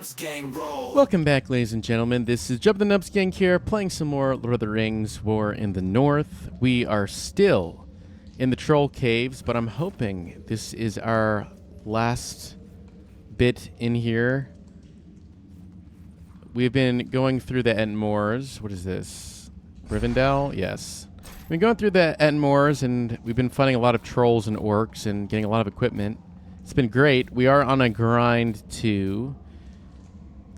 NubsGang roll. Welcome back, ladies and gentlemen. This is Jump the NubsGang here, playing some more Lord of the Rings War in the North. We are still in the Troll Caves, but I'm hoping this is our last bit in here. We've been going through the Entmoors. What is this? Rivendell? Yes. We've been going through the Entmoors, and we've been fighting a lot of trolls and orcs and getting a lot of equipment. It's been great. We are on a grind to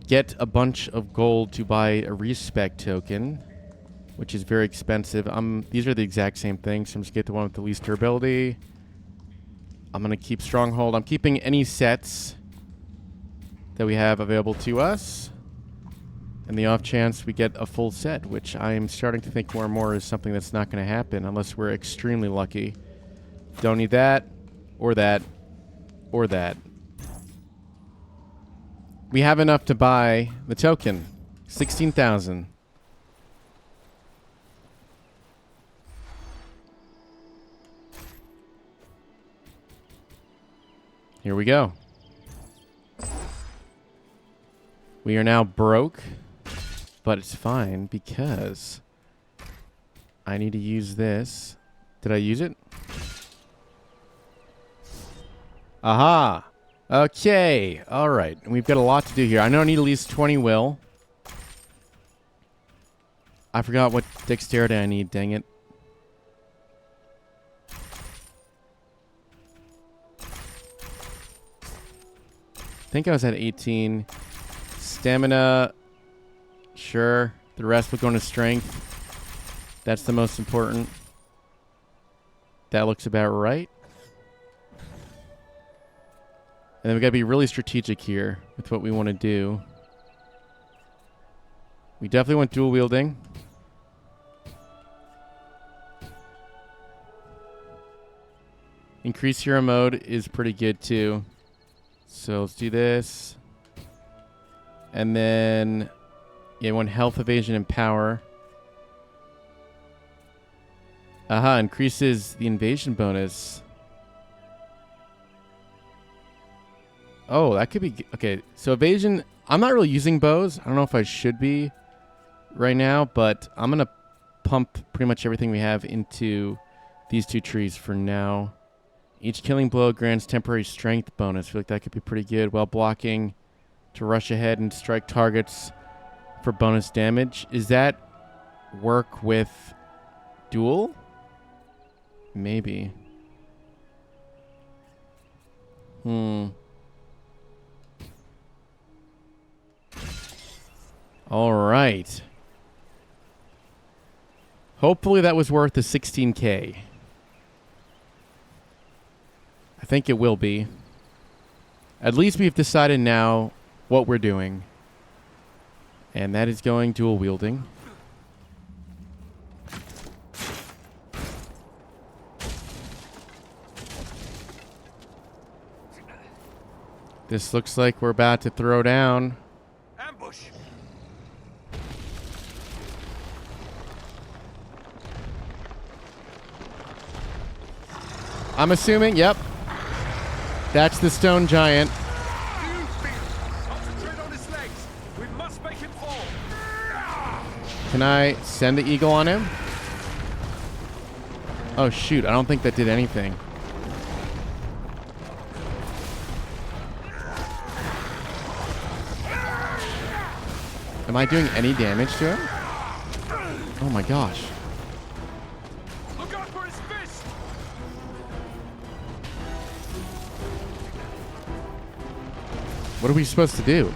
get a bunch of gold to buy a respec token, which is very expensive. These are the exact same things. So I'm just get the one with the least durability. I'm going to keep Stronghold. I'm keeping any sets that we have available to us. And the off chance we get a full set, which I am starting to think more and more is something that's not going to happen unless we're extremely lucky. Don't need that, or that, or that. We have enough to buy the token. 16,000. Here we go. We are now broke, but it's fine because I need to use this. Did I use it? Aha! Okay, alright. We've got a lot to do here. I know I need at least 20 will. I forgot what dexterity I need, dang it. I think I was at 18. Stamina, sure. The rest will go into strength. That's the most important. That looks about right. And then we gotta be really strategic here with what we want to do. We definitely want dual wielding. Increase hero mode is pretty good too. So let's do this. And then, yeah, one health, evasion, and power. Aha, increases the invasion bonus. Oh, that could be... Okay, so evasion... I'm not really using bows. I don't know if I should be right now, but I'm going to pump pretty much everything we have into these two trees for now. Each killing blow grants temporary strength bonus. I feel like that could be pretty good. While blocking to rush ahead and strike targets for bonus damage. Is that work with duel? Maybe. All right. Hopefully that was worth the 16K. I think it will be. At least we've decided now what we're doing. And that is going dual wielding. This looks like we're about to throw down. Ambush. I'm assuming, yep. That's the stone giant. Concentrate on his legs. We must make him fall. Can I send the eagle on him? Oh, shoot. I don't think that did anything. Am I doing any damage to him? Oh, my gosh. Look out for his fist. What are we supposed to do?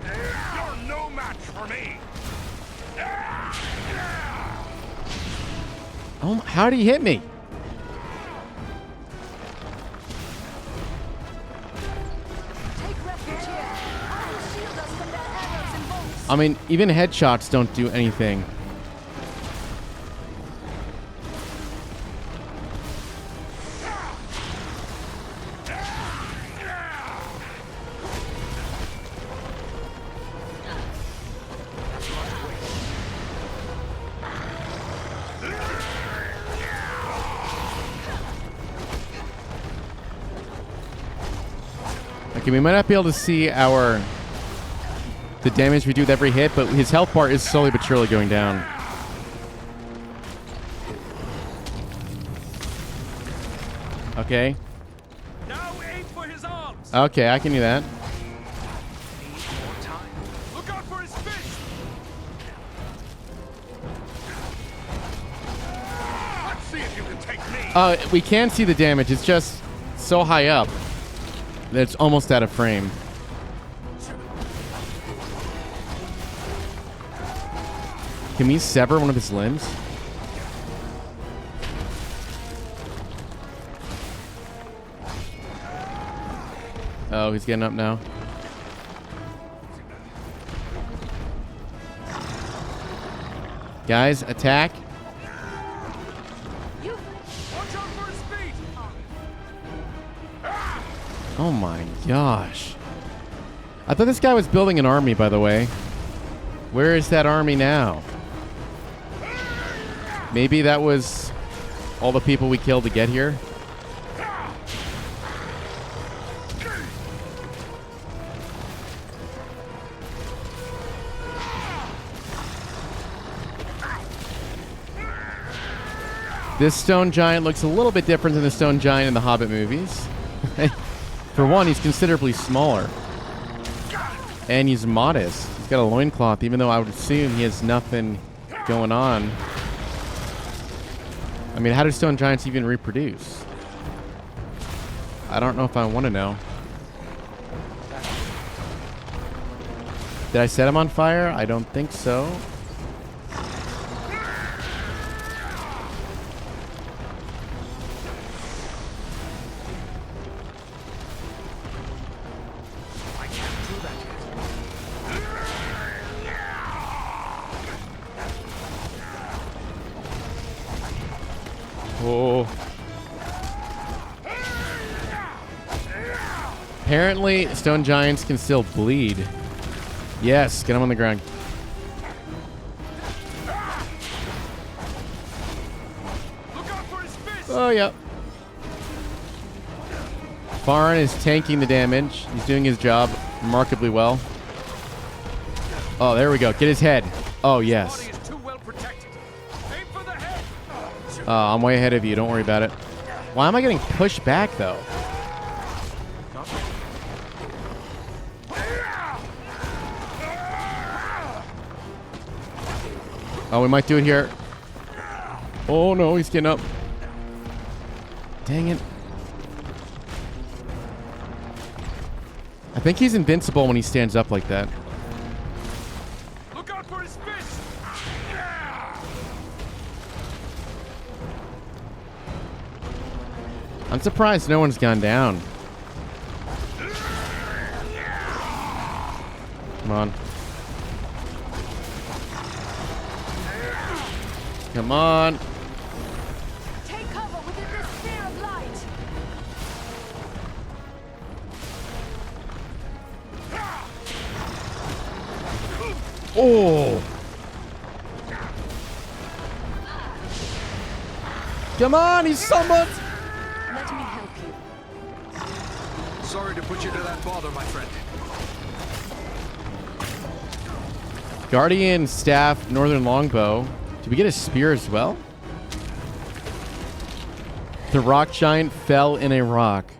You're no match for me. Oh, how did he hit me? I mean, even headshots don't do anything. Okay, we might not be able to see the damage we do with every hit, but his health bar is slowly but surely going down. Okay. Now aim for his arms. Okay, I can do that. Look out for his fist. Let's see if you can take me. We can see the damage. It's just so high up that it's almost out of frame. Can we sever one of his limbs? Oh, he's getting up now. Guys, attack. Watch out for his feet. Oh my gosh. I thought this guy was building an army, by the way. Where is that army now? Maybe that was all the people we killed to get here? This stone giant looks a little bit different than the stone giant in the Hobbit movies. For one, he's considerably smaller. And he's modest. He's got a loincloth, even though I would assume he has nothing going on. I mean, how do stone giants even reproduce? I don't know if I want to know. Did I set him on fire? I don't think so. Oh. Apparently, stone giants can still bleed. Yes, get him on the ground. Look out for his fist. Oh, yep. Farron is tanking the damage. He's doing his job remarkably well. Oh, there we go. Get his head. Oh, yes. His body is too well protected. Aim for the head. I'm way ahead of you. Don't worry about it. Why am I getting pushed back, though? Oh, we might do it here. Oh, no. He's getting up. Dang it. I think he's invincible when he stands up like that. Look out for his fist. I'm surprised no one's gone down. Come on. Come on. Take cover within this sphere of light. Oh. Come on, he's someone. Let me help you. Sorry to put you to that bother, my friend. Guardian, staff, northern longbow. Did we get a spear as well? The rock giant fell in a rock.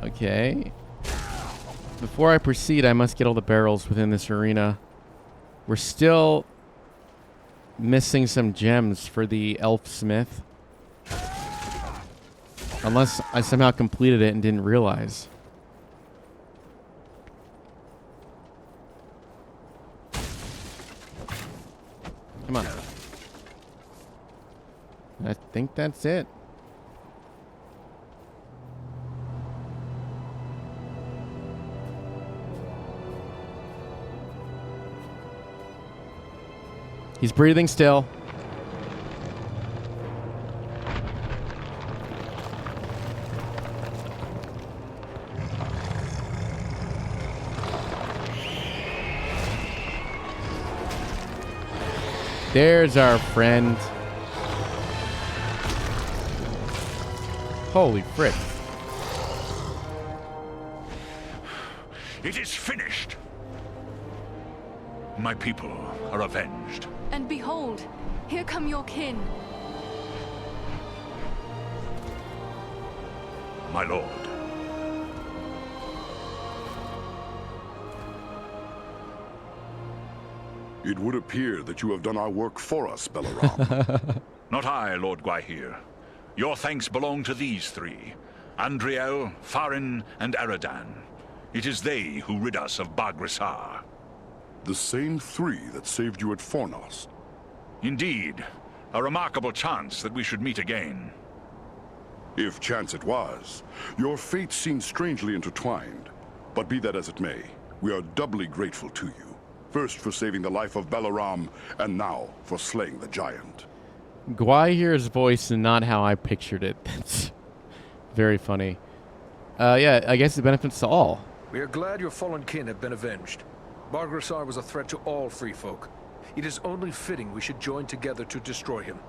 Okay. Before I proceed, I must get all the barrels within this arena. We're still missing some gems for the elf smith. Unless I somehow completed it and didn't realize. Come on. I think that's it. He's breathing still. There's our friend. Holy frick. It is finished. My people are avenged. And behold, here come your kin. My lord. It would appear that you have done our work for us, Balaram. Not I, Lord Gwaihir. Your thanks belong to these three. Andriel, Farin, and Aradan. It is they who rid us of Bagrisar. The same three that saved you at Fornost. Indeed. A remarkable chance that we should meet again. If chance it was, your fates seem strangely intertwined. But be that as it may, we are doubly grateful to you. First for saving the life of Balaram, and now for slaying the giant. Gwaihir's voice is not how I pictured it. That's very funny. Yeah, I guess it benefits to all. We are glad your fallen kin have been avenged. Bargrasar was a threat to all free folk. It is only fitting we should join together to destroy him.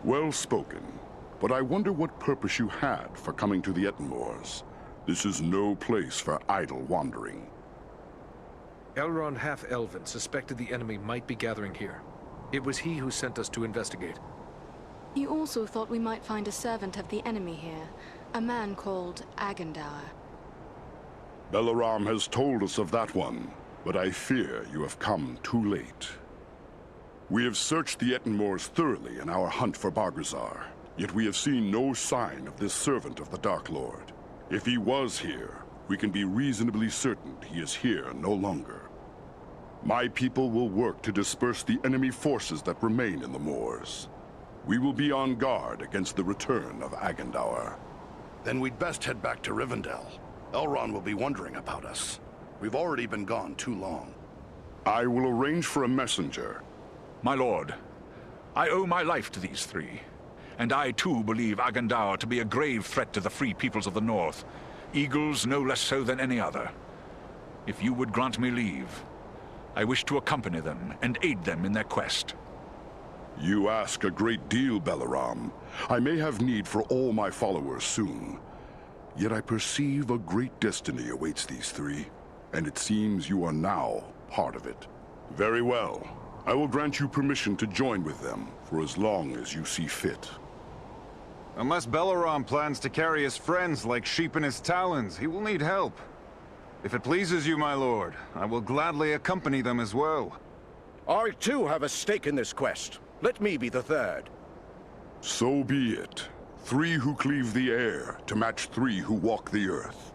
Well spoken. But I wonder what purpose you had for coming to the Ettenmoors. This is no place for idle wandering. Elrond Half-Elven suspected the enemy might be gathering here. It was he who sent us to investigate. He also thought we might find a servant of the enemy here, a man called Agandaur. Balaram has told us of that one, but I fear you have come too late. We have searched the Ettenmoors thoroughly in our hunt for Bargazar, yet we have seen no sign of this servant of the Dark Lord. If he was here, we can be reasonably certain he is here no longer. My people will work to disperse the enemy forces that remain in the moors. We will be on guard against the return of Agandaur. Then we'd best head back to Rivendell. Elrond will be wondering about us. We've already been gone too long. I will arrange for a messenger. My lord, I owe my life to these three. And I too believe Agandaur to be a grave threat to the free peoples of the north. Eagles no less so than any other. If you would grant me leave, I wish to accompany them and aid them in their quest. You ask a great deal, Balaram. I may have need for all my followers soon. Yet I perceive a great destiny awaits these three, and it seems you are now part of it. Very well. I will grant you permission to join with them for as long as you see fit. Unless Balaram plans to carry his friends like sheep in his talons, he will need help. If it pleases you, my lord, I will gladly accompany them as well. I too have a stake in this quest. Let me be the third. So be it. Three who cleave the air to match three who walk the earth.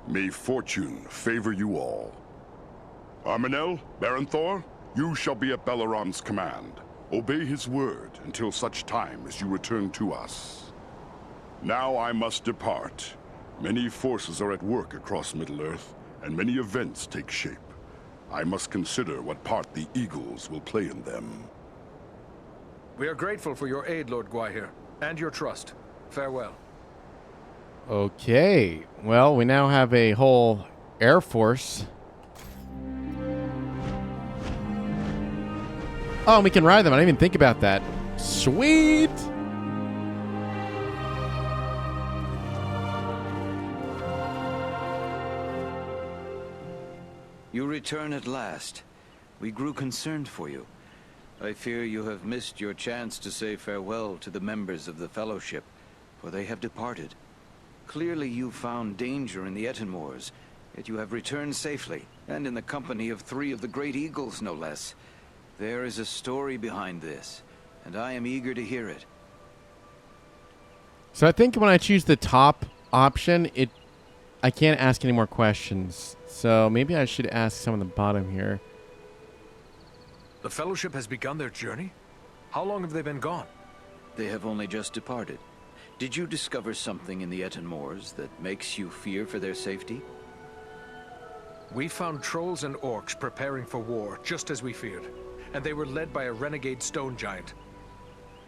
May fortune favor you all. Arminel, Baranthor, you shall be at Balaram's command. Obey his word until such time as you return to us. Now I must depart. Many forces are at work across Middle-earth, and many events take shape. I must consider what part the Eagles will play in them. We are grateful for your aid, Lord Gwaihir, and your trust. Farewell. Okay. Well, we now have a whole Air Force. Oh, and we can ride them. I didn't even think about that. Sweet! You return at last. We grew concerned for you. I fear you have missed your chance to say farewell to the members of the Fellowship, for they have departed. Clearly you found danger in the Ettenmoors, yet you have returned safely, and in the company of three of the Great Eagles, no less. There is a story behind this, and I am eager to hear it. So I think when I choose the top option, I can't ask any more questions. So maybe I should ask some on the bottom here. The Fellowship has begun their journey? How long have they been gone? They have only just departed. Did you discover something in the Ettenmoors that makes you fear for their safety? We found trolls and orcs preparing for war, just as we feared. And they were led by a renegade stone giant.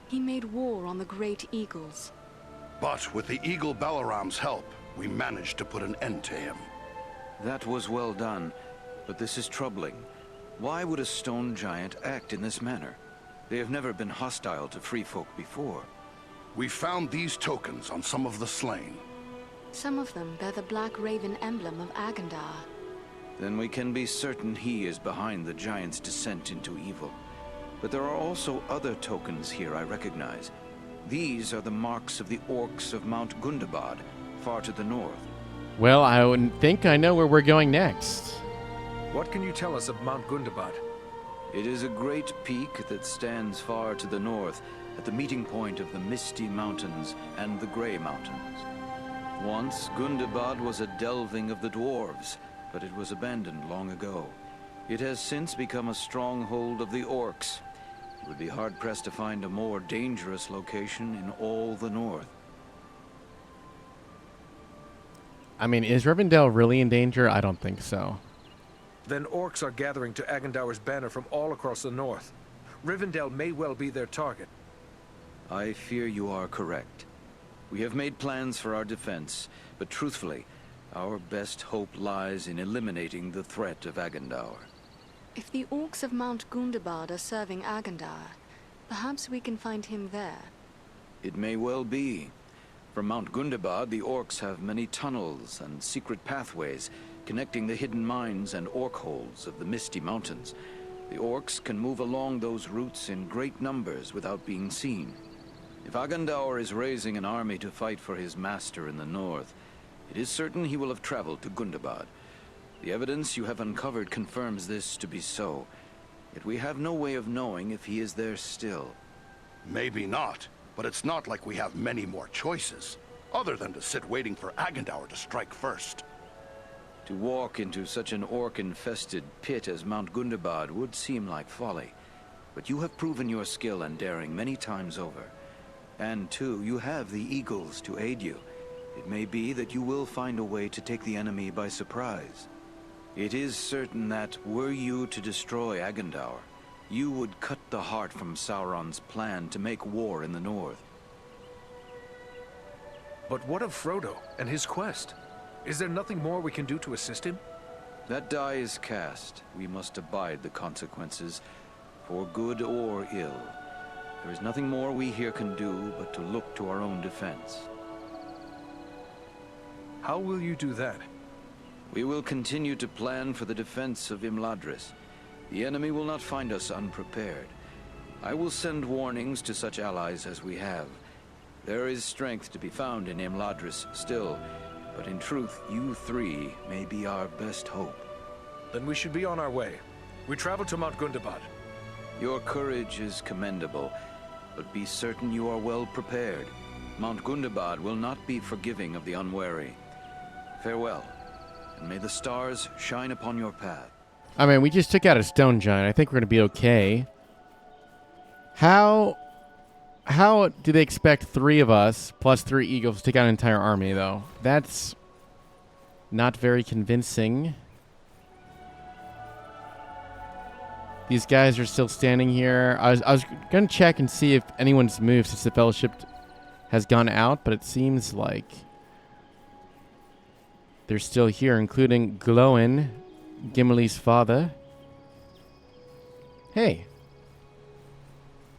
He made war on the Great Eagles. But with the Eagle Balaram's help, we managed to put an end to him. That was well done, but this is troubling. Why would a stone giant act in this manner? They have never been hostile to free folk before. We found these tokens on some of the slain. Some of them bear the Black Raven emblem of Agandaur. then we can be certain he is behind the giant's descent into evil. But there are also other tokens here I recognize. These are the marks of the orcs of Mount Gundabad, far to the north. Well, I wouldn't think I know where we're going next. What can you tell us of Mount Gundabad? It is a great peak that stands far to the north, at the meeting point of the Misty Mountains and the Grey Mountains. Once, Gundabad was a delving of the dwarves, but it was abandoned long ago. It has since become a stronghold of the orcs. It would be hard-pressed to find a more dangerous location in all the north. I mean, is Rivendell really in danger? I don't think so. Then orcs are gathering to Agendour's banner from all across the north. Rivendell may well be their target. I fear you are correct. We have made plans for our defense, but truthfully, our best hope lies in eliminating the threat of Agendour. If the orcs of Mount Gundabad are serving Agendour, perhaps we can find him there. It may well be. From Mount Gundabad, the orcs have many tunnels and secret pathways connecting the hidden mines and orc holes of the Misty Mountains. The orcs can move along those routes in great numbers without being seen. If Agendour is raising an army to fight for his master in the north, it is certain he will have traveled to Gundabad. The evidence you have uncovered confirms this to be so, yet we have no way of knowing if he is there still. Maybe not, but it's not like we have many more choices, other than to sit waiting for Agendour to strike first. To walk into such an orc-infested pit as Mount Gundabad would seem like folly, but you have proven your skill and daring many times over. And too, you have the eagles to aid you. It may be that you will find a way to take the enemy by surprise. It is certain that, were you to destroy Agendour, you would cut the heart from Sauron's plan to make war in the north. But what of Frodo and his quest? Is there nothing more we can do to assist him? That die is cast. We must abide the consequences, for good or ill. There is nothing more we here can do but to look to our own defense. How will you do that? We will continue to plan for the defense of Imladris. The enemy will not find us unprepared. I will send warnings to such allies as we have. There is strength to be found in Imladris still, but in truth, you three may be our best hope. Then we should be on our way. We travel to Mount Gundabad. Your courage is commendable, but be certain you are well prepared. Mount Gundabad will not be forgiving of the unwary. Farewell, and may the stars shine upon your path. I mean, we just took out a stone giant. I think we're going to be okay. How do they expect 3 of us plus 3 eagles to take out an entire army, though? That's not very convincing. These guys are still standing here. I was going to check and see if anyone's moved since the Fellowship has gone out, but it seems like they're still here, including Glóin, Gimli's father. Hey.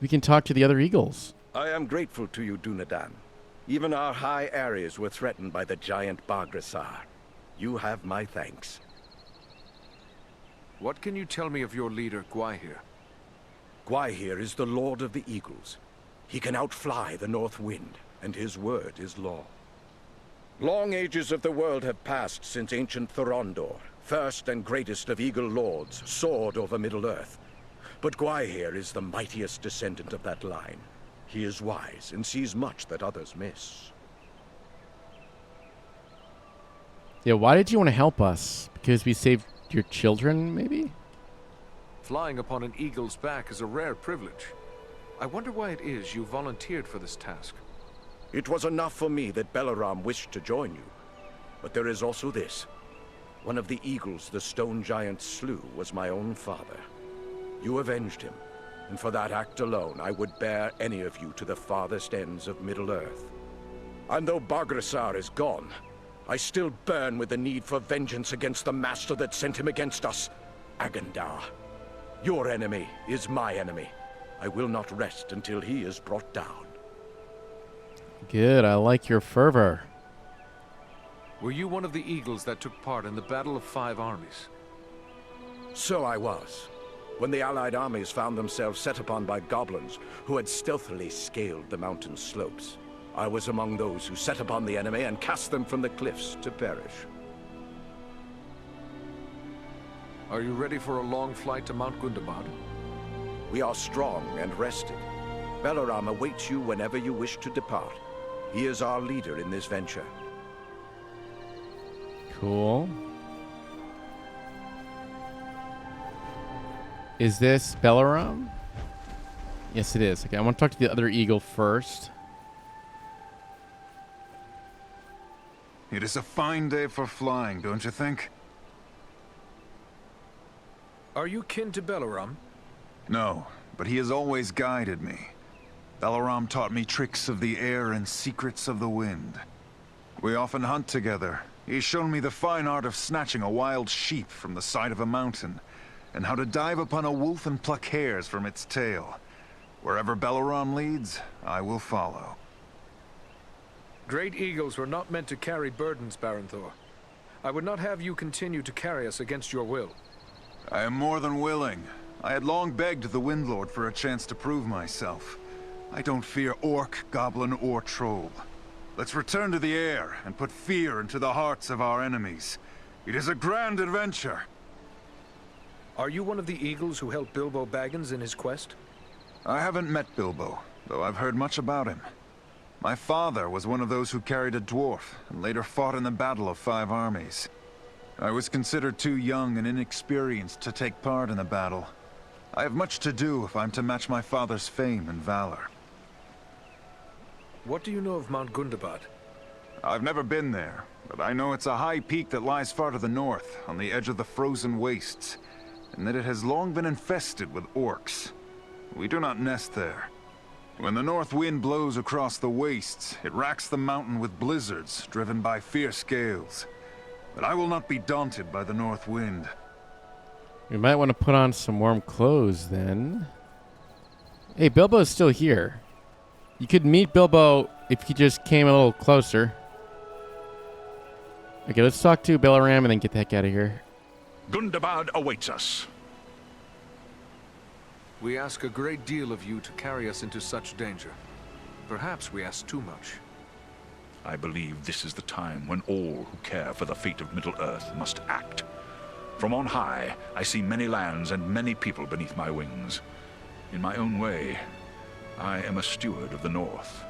We can talk to the other eagles. I am grateful to you, Dunedain. Even our high areas were threatened by the giant Bargrasar. You have my thanks. What can you tell me of your leader, Gwaihir? Gwaihir is the Lord of the Eagles. He can outfly the North Wind, and his word is law. Long ages of the world have passed since ancient Thorondor, first and greatest of Eagle Lords, soared over Middle-earth. But Gwaihir is the mightiest descendant of that line. He is wise and sees much that others miss. Yeah, why did you want to help us? Because we saved your children, maybe? Flying upon an eagle's back is a rare privilege. I wonder why it is you volunteered for this task. It was enough for me that Belaram wished to join you. But there is also this. One of the eagles the stone giant slew was my own father. You avenged him, and for that act alone, I would bear any of you to the farthest ends of Middle-earth. And though Bargrasar is gone, I still burn with the need for vengeance against the master that sent him against us, Agendour. Your enemy is my enemy. I will not rest until he is brought down. Good, I like your fervor. Were you one of the eagles that took part in the Battle of 5 Armies? So I was, when the Allied armies found themselves set upon by goblins who had stealthily scaled the mountain slopes. I was among those who set upon the enemy and cast them from the cliffs to perish. Are you ready for a long flight to Mount Gundabad? We are strong and rested. Balaram awaits you whenever you wish to depart. He is our leader in this venture. Cool. Is this Balaram? Yes, it is. Okay, I want to talk to the other eagle first. It is a fine day for flying, don't you think? Are you kin to Balaram? No, but he has always guided me. Balaram taught me tricks of the air and secrets of the wind. We often hunt together. He's shown me the fine art of snatching a wild sheep from the side of a mountain, and how to dive upon a wolf and pluck hairs from its tail. Wherever Balaram leads, I will follow. Great eagles were not meant to carry burdens, Baranthor. I would not have you continue to carry us against your will. I am more than willing. I had long begged the Windlord for a chance to prove myself. I don't fear orc, goblin, or troll. Let's return to the air and put fear into the hearts of our enemies. It is a grand adventure. Are you one of the eagles who helped Bilbo Baggins in his quest? I haven't met Bilbo, though I've heard much about him. My father was one of those who carried a dwarf, and later fought in the Battle of Five Armies. I was considered too young and inexperienced to take part in the battle. I have much to do if I'm to match my father's fame and valor. What do you know of Mount Gundabad? I've never been there, but I know it's a high peak that lies far to the north, on the edge of the frozen wastes, and that it has long been infested with orcs. We do not nest there. When the north wind blows across the wastes, it racks the mountain with blizzards, driven by fierce gales. But I will not be daunted by the north wind. We might want to put on some warm clothes then. Hey, Bilbo's still here. You could meet Bilbo if he just came a little closer. Okay, let's talk to Balaram and then get the heck out of here. Gundabad awaits us. We ask a great deal of you to carry us into such danger. Perhaps we ask too much. I believe this is the time when all who care for the fate of Middle-earth must act. From on high, I see many lands and many people beneath my wings. In my own way, I am a steward of the North.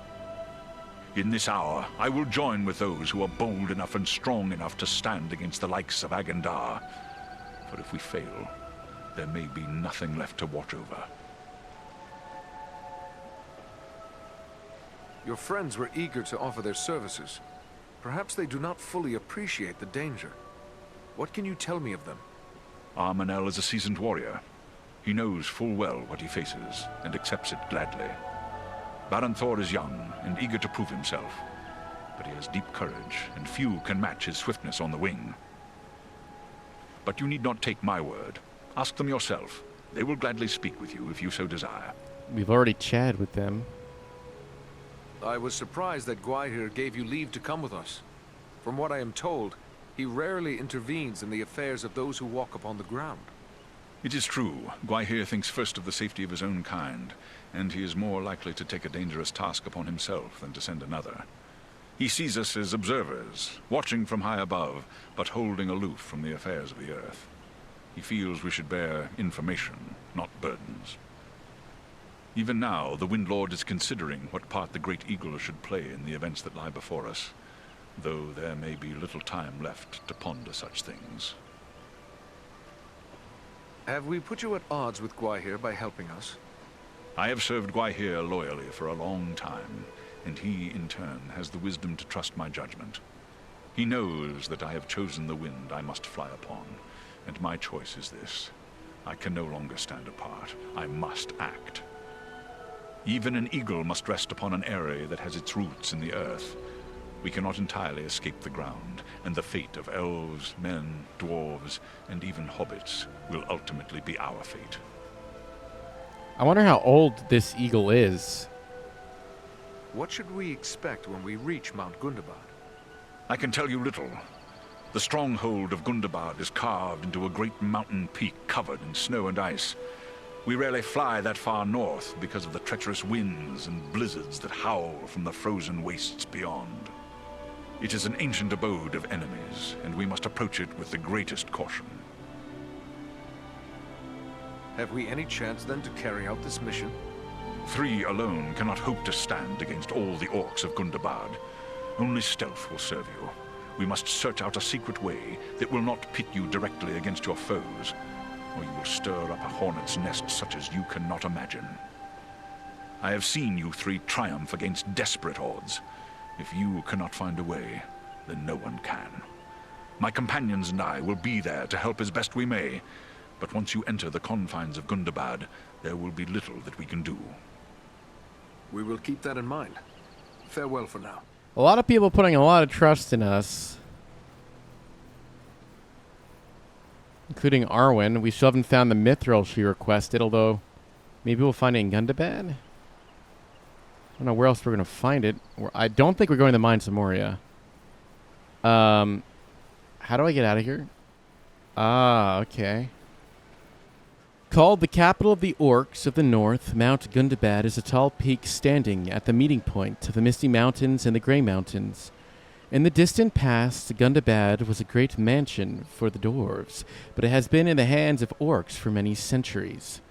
In this hour, I will join with those who are bold enough and strong enough to stand against the likes of Agandar. For if we fail, there may be nothing left to watch over. Your friends were eager to offer their services. Perhaps they do not fully appreciate the danger. What can you tell me of them? Armanel is a seasoned warrior. He knows full well what he faces, and accepts it gladly. Baranthor is young and eager to prove himself, but he has deep courage, and few can match his swiftness on the wing. But you need not take my word. Ask them yourself. They will gladly speak with you if you so desire. We've already chatted with them. I was surprised that Gwaihir gave you leave to come with us. From what I am told, he rarely intervenes in the affairs of those who walk upon the ground. It is true. Gwaihir thinks first of the safety of his own kind, and he is more likely to take a dangerous task upon himself than to send another. He sees us as observers, watching from high above, but holding aloof from the affairs of the earth. He feels we should bear information, not burdens. Even now, the Windlord is considering what part the Great Eagle should play in the events that lie before us, though there may be little time left to ponder such things. Have we put you at odds with Gwaihir by helping us? I have served Gwaihir loyally for a long time, and he, in turn, has the wisdom to trust my judgment. He knows that I have chosen the wind I must fly upon, and my choice is this. I can no longer stand apart. I must act. Even an eagle must rest upon an eyrie that has its roots in the earth. We cannot entirely escape the ground, and the fate of elves, men, dwarves, and even hobbits will ultimately be our fate. I wonder how old this eagle is. What should we expect when we reach Mount Gundabad? I can tell you little. The stronghold of Gundabad is carved into a great mountain peak covered in snow and ice. We rarely fly that far north because of the treacherous winds and blizzards that howl from the frozen wastes beyond. It is an ancient abode of enemies, and we must approach it with the greatest caution. Have we any chance then to carry out this mission? 3 alone cannot hope to stand against all the orcs of Gundabad. Only stealth will serve you. We must search out a secret way that will not pit you directly against your foes, or you will stir up a hornet's nest such as you cannot imagine. I have seen you 3 triumph against desperate odds. If you cannot find a way, then no one can. My companions and I will be there to help as best we may, but once you enter the confines of Gundabad, there will be little that we can do. We will keep that in mind. Farewell for now. A lot of people putting a lot of trust in us, including Arwen. We still haven't found the mithril she requested, although maybe we'll find it in Gundabad. I don't know where else we're going to find it. I don't think we're going to the Mines of Moria. How do I get out of here? Ah, okay. Called the capital of the Orcs of the North, Mount Gundabad is a tall peak standing at the meeting point of the Misty Mountains and the Grey Mountains. In the distant past, Gundabad was a great mansion for the dwarves, but it has been in the hands of orcs for many centuries.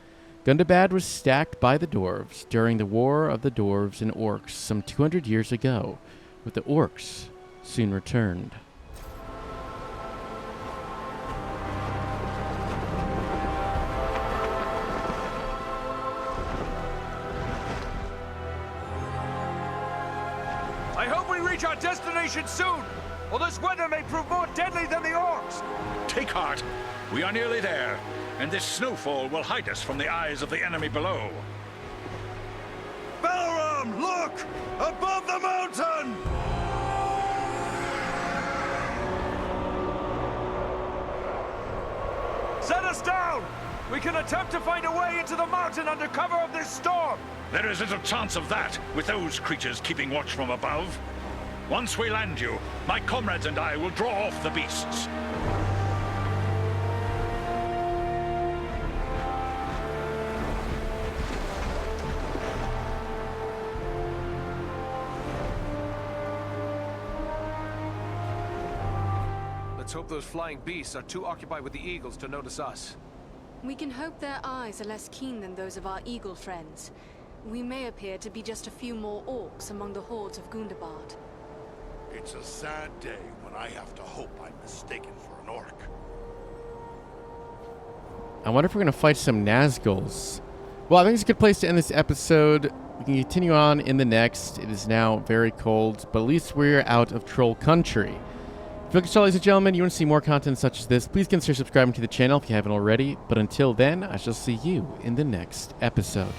Gundabad was sacked by the dwarves during the War of the Dwarves and Orcs some 200 years ago, but the orcs soon returned. I hope we reach our destination soon, or this weather may prove more deadly than the orcs. Take heart. We are nearly there, and this snowfall will hide us from the eyes of the enemy below. Balaram, look! Above the mountain! Set us down! We can attempt to find a way into the mountain under cover of this storm. There is little chance of that, with those creatures keeping watch from above. Once we land you, my comrades and I will draw off the beasts. Let's hope those flying beasts are too occupied with the eagles to notice us. We can hope their eyes are less keen than those of our eagle friends. We may appear to be just a few more orcs among the hordes of Gundabad. It's a sad day when I have to hope I'm mistaken for an orc. I wonder if we're going to fight some Nazguls. Well, I think it's a good place to end this episode. We can continue on in the next. It is now very cold, but at least we're out of troll country. If you like, ladies and gentlemen, you want to see more content such as this, please consider subscribing to the channel if you haven't already. But until then, I shall see you in the next episode.